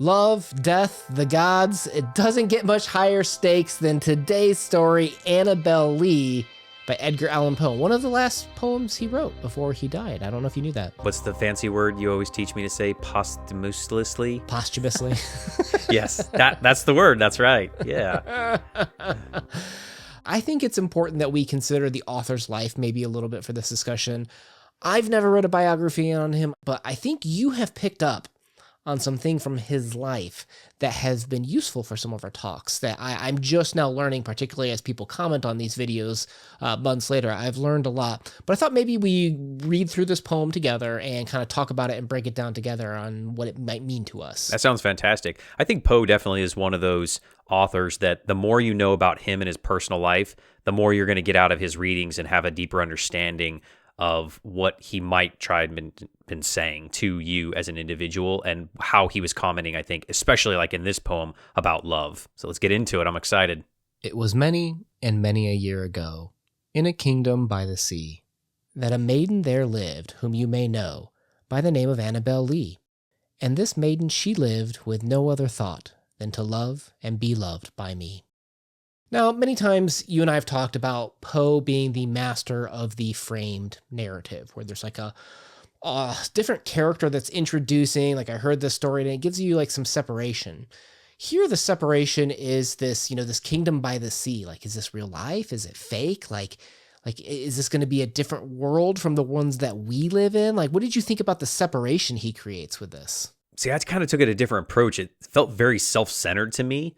Love, death, the gods. It doesn't get much higher stakes than today's story, Annabel Lee, by Edgar Allan Poe. One of the last poems he wrote before he died. I don't know if you knew that. What's the fancy word you always teach me to say? Posthumously? Posthumously. Yes, that's the word. That's right. Yeah. I think it's important that we consider the author's life maybe a little bit for this discussion. I've never read a biography on him, but I think you have picked up on something from his life that has been useful for some of our talks that I'm just now learning, particularly as people comment on these videos months later. I've learned a lot, but I thought maybe we read through this poem together and kind of talk about it and break it down together on what it might mean to us. That sounds fantastic. I think Poe definitely is one of those authors that the more you know about him and his personal life, the more you're going to get out of his readings and have a deeper understanding of what he might try and been saying to you as an individual and how he was commenting, I think, especially like in this poem about love. So let's get into it. I'm excited. It was many and many a year ago, in a kingdom by the sea, that a maiden there lived whom you may know by the name of Annabel Lee. And this maiden she lived with no other thought than to love and be loved by me. Now, many times you and I have talked about Poe being the master of the framed narrative, where there's like a different character that's introducing, like I heard this story, and it gives you like some separation. Here, the separation is this, this kingdom by the sea. Like, is this real life? Is it fake? Like, is this going to be a different world from the ones that we live in? Like, what did you think about the separation he creates with this? See, I kind of took it a different approach. It felt very self-centered to me.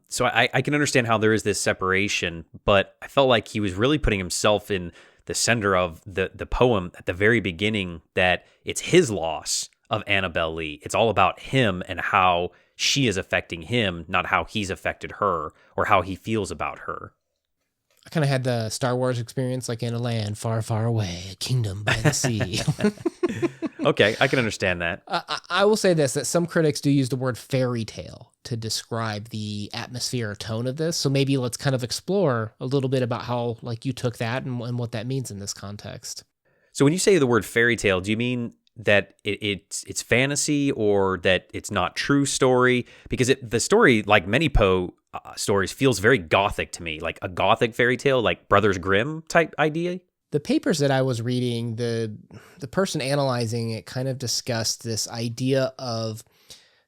So I can understand how there is this separation, but I felt like he was really putting himself in the center of the poem at the very beginning, that it's his loss of Annabel Lee. It's all about him and how she is affecting him, not how he's affected her or how he feels about her. I kind of had the Star Wars experience, like in a land far, far away, a kingdom by the sea. Okay, I can understand that. I will say this, that some critics do use the word fairy tale to describe the atmosphere or tone of this. So maybe let's kind of explore a little bit about how like you took that and what that means in this context. So when you say the word fairy tale, do you mean that it's fantasy or that it's not true story? Because the story, like many Poe stories, feels very gothic to me, like a gothic fairy tale, like Brothers Grimm type idea. The papers that I was reading, the person analyzing it kind of discussed this idea of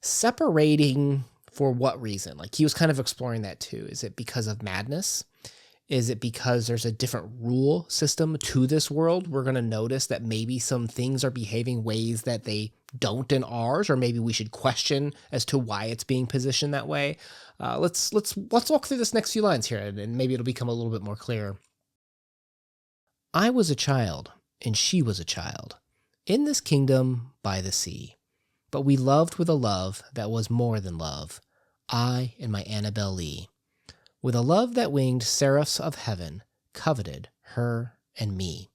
separating for what reason? Like he was kind of exploring that too. Is it because of madness? Is it because there's a different rule system to this world? We're going to notice that maybe some things are behaving ways that they don't in ours, or maybe we should question as to why it's being positioned that way. Let's walk through this next few lines here, and maybe it'll become a little bit more clear. I was a child, and she was a child, in this kingdom by the sea. But we loved with a love that was more than love, I and my Annabel Lee. With a love that winged seraphs of heaven, coveted her and me.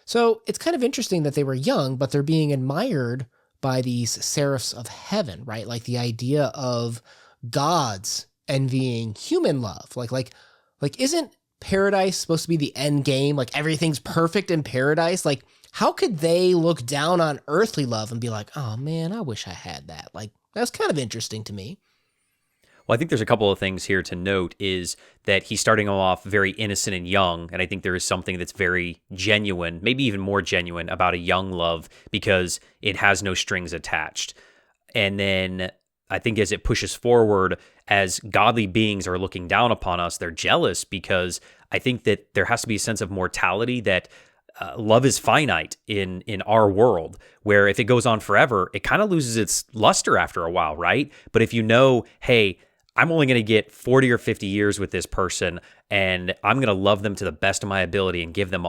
So it's kind of interesting that they were young, but they're being admired by these seraphs of heaven, right? Like the idea of gods envying human love. Like isn't paradise supposed to be the end game? Like everything's perfect in paradise. Like how could they look down on earthly love and be like, oh man, I wish I had that. Like that's kind of interesting to me. Well, I think there's a couple of things here to note is that he's starting off very innocent and young. And I think there is something that's very genuine, maybe even more genuine about a young love because it has no strings attached. And then I think as it pushes forward, as godly beings are looking down upon us, they're jealous because I think that there has to be a sense of mortality that love is finite in our world, where if it goes on forever, it kind of loses its luster after a while, right? But if you know, hey, I'm only going to get 40 or 50 years with this person, and I'm going to love them to the best of my ability and give them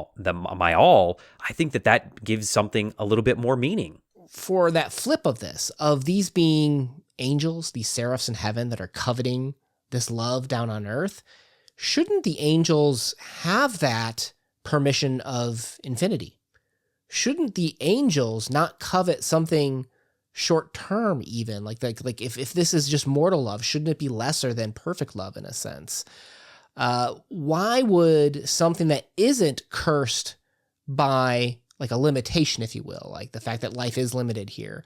my all, I think that gives something a little bit more meaning. For that flip of this, of these being angels, these seraphs in heaven that are coveting this love down on earth, shouldn't the angels have that permission of infinity? Shouldn't the angels not covet something short term even? Like if this is just mortal love, shouldn't it be lesser than perfect love in a sense? Why would something that isn't cursed by like a limitation, if you will, like the fact that life is limited here,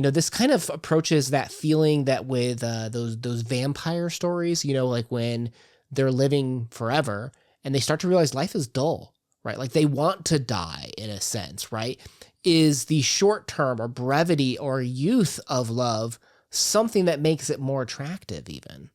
This kind of approaches that feeling that with those vampire stories, like when they're living forever and they start to realize life is dull, right? Like they want to die in a sense, right? Is the short term or brevity or youth of love something that makes it more attractive even?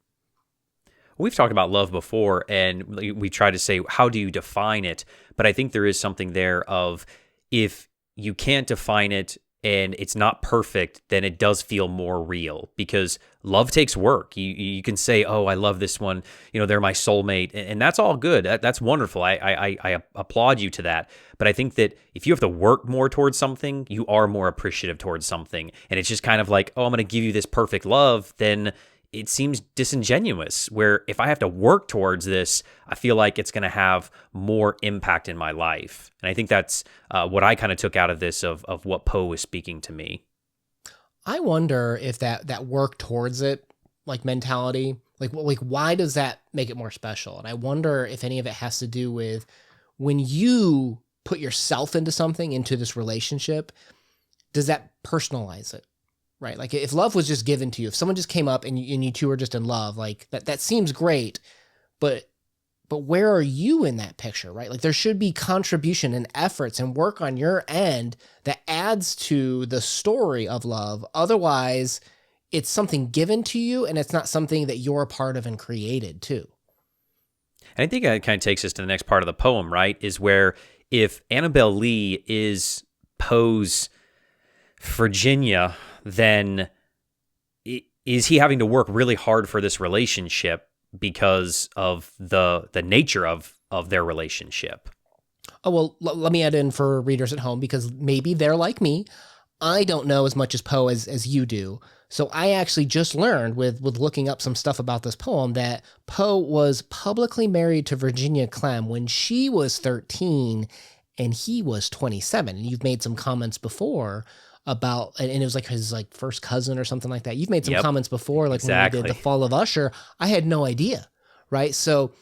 We've talked about love before, and we try to say, how do you define it? But I think there is something there of, if you can't define it and it's not perfect, then it does feel more real, because love takes work. You can say, oh, I love this one, they're my soulmate, and that's all good. That's wonderful. I applaud you to that. But I think that if you have to work more towards something, you are more appreciative towards something. And it's just kind of like, oh, I'm going to give you this perfect love, then it seems disingenuous, where if I have to work towards this, I feel like it's going to have more impact in my life. And I think that's what I kind of took out of this, of what Poe was speaking to me. I wonder if that work towards it, like mentality, like why does that make it more special? And I wonder if any of it has to do with when you put yourself into something, into this relationship, does that personalize it? Right. Like if love was just given to you, if someone just came up and you two are just in love, like that seems great, but where are you in that picture, right? Like there should be contribution and efforts and work on your end that adds to the story of love. Otherwise, it's something given to you and it's not something that you're a part of and created too. And I think that kind of takes us to the next part of the poem, right? Is where if Annabel Lee is Poe's Virginia, then is he having to work really hard for this relationship because of the nature of their relationship? Oh, well, let me add in for readers at home, because maybe they're like me. I don't know as much as Poe as you do. So I actually just learned with looking up some stuff about this poem that Poe was publicly married to Virginia Clem when she was 13 and he was 27. And you've made some comments before about, and it was like his first cousin or something like that. You've made some comments before, like exactly. when we did The Fall of Usher. I had no idea, right? So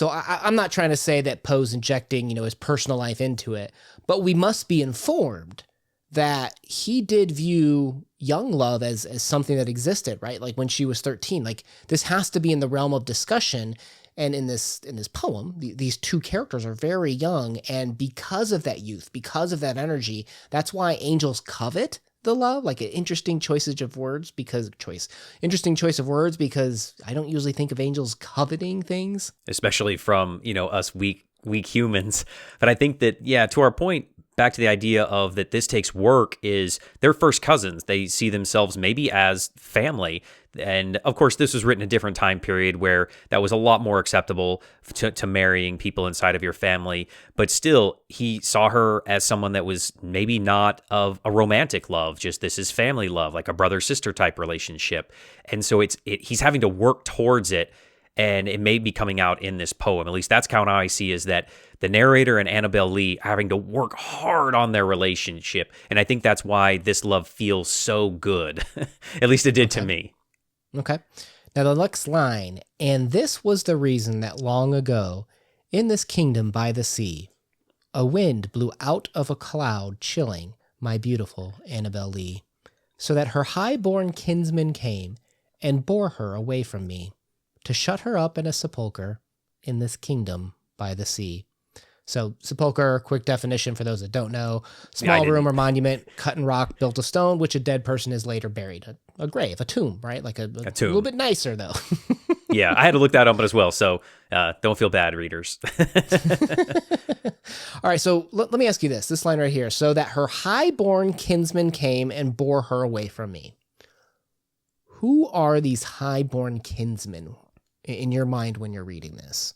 I'm not trying to say that Poe's injecting, his personal life into it, but we must be informed that he did view young love as something that existed, right? Like when she was 13, like this has to be in the realm of discussion. And in this poem, these two characters are very young. And because of that youth, because of that energy, that's why angels covet the love. Like an interesting choice of words, because I don't usually think of angels coveting things. Especially from, us weak humans. But I think that, to our point, back to the idea of that this takes work, is they're first cousins. They see themselves maybe as family. And of course, this was written in a different time period where that was a lot more acceptable to marrying people inside of your family. But still, he saw her as someone that was maybe not of a romantic love, just this is family love, like a brother-sister type relationship. And so he's having to work towards it. And it may be coming out in this poem. At least that's how I see, is that the narrator and Annabel Lee are having to work hard on their relationship. And I think that's why this love feels so good. At least it did to me. Okay. Now the next line, and this was the reason that long ago, in this kingdom by the sea, a wind blew out of a cloud, chilling my beautiful Annabel Lee, so that her high-born kinsman came and bore her away from me, to shut her up in a sepulchre in this kingdom by the sea. So sepulchre, quick definition for those that don't know, small room or monument, cut in rock, built of stone, which a dead person is later buried. A grave, a tomb, right? Like a tomb. A little bit nicer, though. Yeah, I had to look that up as well, so don't feel bad, readers. All right, so let me ask you this line right here. So that her high-born kinsman came and bore her away from me. Who are these high-born kinsmen in your mind when you're reading this?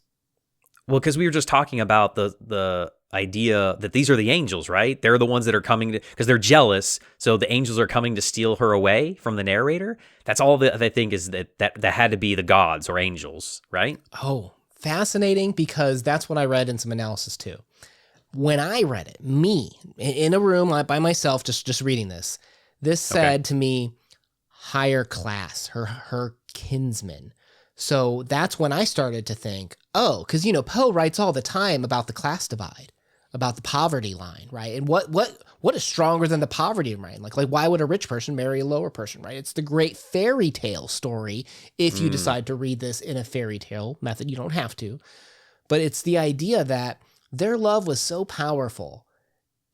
Well, because we were just talking about the idea that these are the angels, right? They're the ones that are coming to, because they're jealous, so the angels are coming to steal her away from the narrator. That's all that I think is that had to be the gods or angels, right? Oh, fascinating, because that's what I read in some analysis too. When I read it, me, in a room by myself, just reading this said to me, higher class, her kinsman. So that's when I started to think, oh, because, Poe writes all the time about the class divide, about the poverty line, right? And what what is stronger than the poverty of mine? Like why would a rich person marry a lower person, right? It's the great fairy tale story. If you decide to read this in a fairy tale method, you don't have to. But it's the idea that their love was so powerful,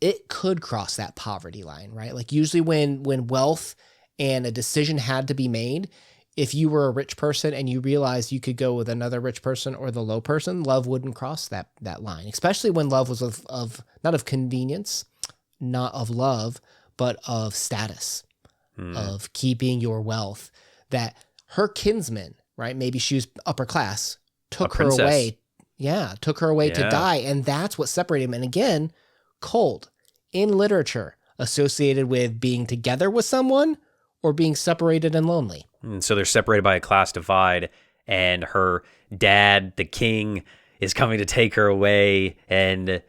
it could cross that poverty line, right? Like usually when wealth and a decision had to be made, if you were a rich person and you realized you could go with another rich person or the low person, love wouldn't cross that line, especially when love was of not of convenience, not of love, but of status, of keeping your wealth. That her kinsman, right? Maybe she was upper class, took her away. Yeah, took her away to die. And that's what separated him. And again, cold in literature associated with being together with someone or being separated and lonely. And so they're separated by a class divide, and her dad, the king, is coming to take her away, and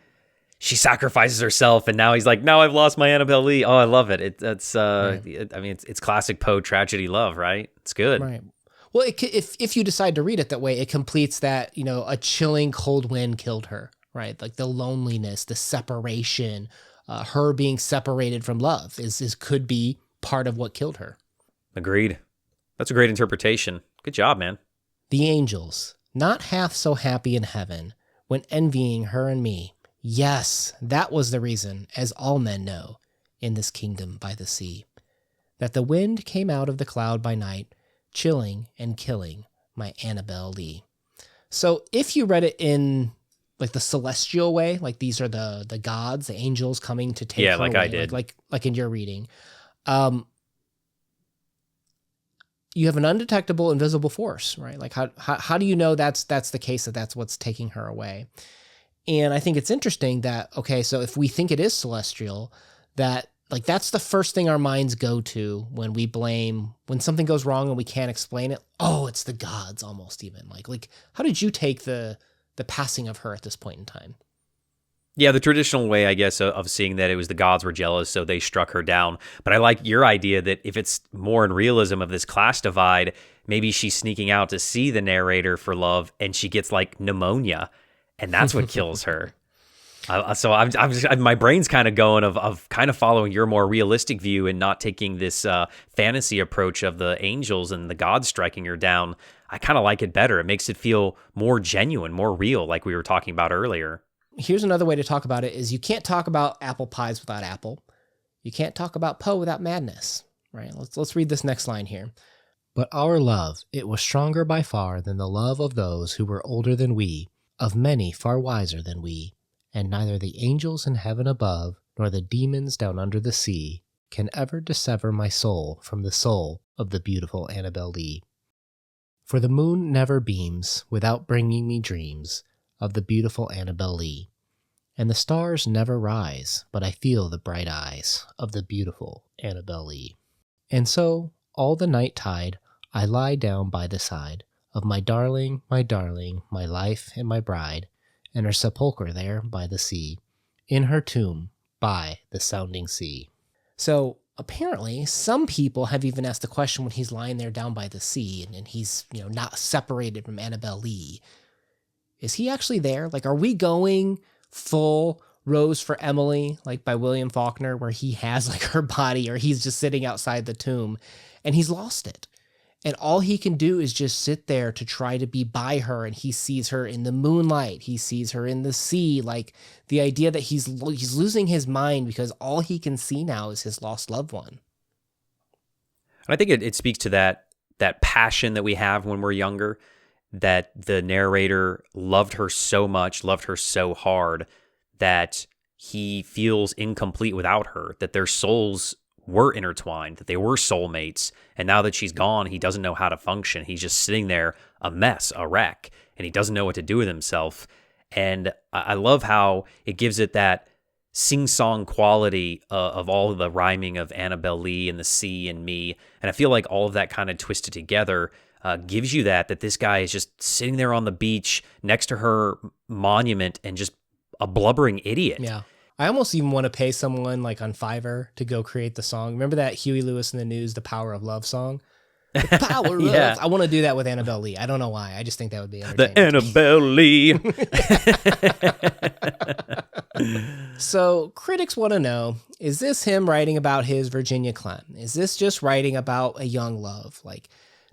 she sacrifices herself, and now he's like, "No, I've lost my Annabel Lee." Oh, I love it. It's classic Poe tragedy love, right? It's good. Right. Well, if you decide to read it that way, it completes that, a chilling cold wind killed her, right? Like the loneliness, the separation, her being separated from love could be part of what killed her. Agreed. That's a great interpretation. Good job, man. The angels, not half so happy in heaven, when envying her and me. Yes, that was the reason, as all men know, in this kingdom by the sea, that the wind came out of the cloud by night, chilling and killing my Annabel Lee. So if you read it in like the celestial way, like these are the gods, the angels coming to take her like away, I did. like in your reading, you have an undetectable, invisible force, right? Like how do you know that's the case, that's what's taking her away? And I think it's interesting that, okay, so if we think it is celestial, that like that's the first thing our minds go to when we blame, when something goes wrong and we can't explain it. Oh, it's the gods almost even. Like how did you take the passing of her at this point in time? Yeah, the traditional way, I guess, of seeing that it was the gods were jealous, so they struck her down. But I like your idea that if it's more in realism of this class divide, maybe she's sneaking out to see the narrator for love, and she gets like pneumonia, and that's what kills her. So I'm just, my brain's kind of going of kind of following your more realistic view and not taking this fantasy approach of the angels and the gods striking her down. I kind of like it better. It makes it feel more genuine, more real, like we were talking about earlier. Here's another way to talk about it is you can't talk about apple pies without apple. You can't talk about Poe without madness, right? Let's read this next line here. But our love, it was stronger by far than the love of those who were older than we, of many far wiser than we, and neither the angels in heaven above, nor the demons down under the sea, can ever dissever my soul from the soul of the beautiful Annabel Lee. For the moon never beams without bringing me dreams of the beautiful Annabel Lee, and the stars never rise, but I feel the bright eyes of the beautiful Annabel Lee. And so, all the night tide, I lie down by the side of my darling, my life and my bride, and her sepulchre there by the sea, in her tomb by the sounding sea. So, apparently, some people have even asked the question when he's lying there down by the sea, and he's, not separated from Annabel Lee. Is he actually there? Like, are we going full Rose for Emily, like by William Faulkner, where he has like her body, or he's just sitting outside the tomb and he's lost it. And all he can do is just sit there to try to be by her. And he sees her in the moonlight. He sees her in the sea. Like the idea that he's losing his mind because all he can see now is his lost loved one. And I think it speaks to that passion that we have when we're younger, that the narrator loved her so much, loved her so hard, that he feels incomplete without her, that their souls were intertwined, that they were soulmates. And now that she's gone, he doesn't know how to function. He's just sitting there, a mess, a wreck, and he doesn't know what to do with himself. And I love how it gives it that sing-song quality of all of the rhyming of Annabel Lee and the sea and me. And I feel like all of that kind of twisted together gives you that this guy is just sitting there on the beach next to her monument and just a blubbering idiot. Yeah. I almost even want to pay someone like on Fiverr to go create the song. Remember that Huey Lewis in the News, The Power of Love song? The power Yeah. of... I want to do that with Annabel Lee. I don't know why. I just think that would be entertaining. The Annabel Lee. So critics want to know, is this him writing about his Virginia Clem? Is this just writing about a young love? Like,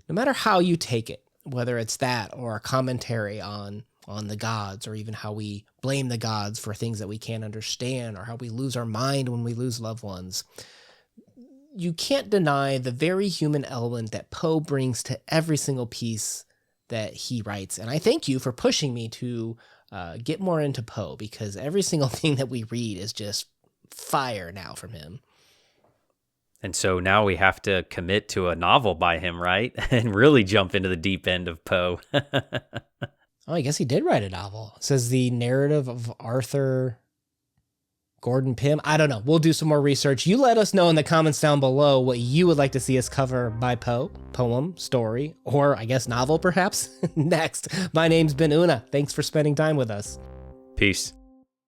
no matter how you take it, whether it's that or a commentary on the gods, or even how we blame the gods for things that we can't understand, or how we lose our mind when we lose loved ones, you can't deny the very human element that Poe brings to every single piece that he writes. And I thank you for pushing me to get more into Poe, because every single thing that we read is just fire now from him. And so now we have to commit to a novel by him, right? And really jump into the deep end of Poe. Oh, I guess he did write a novel. It says the narrative of Arthur Gordon Pym. I don't know. We'll do some more research. You let us know in the comments down below what you would like to see us cover by Poe, poem, story, or I guess novel perhaps. Next, my name's Ben Una. Thanks for spending time with us. Peace.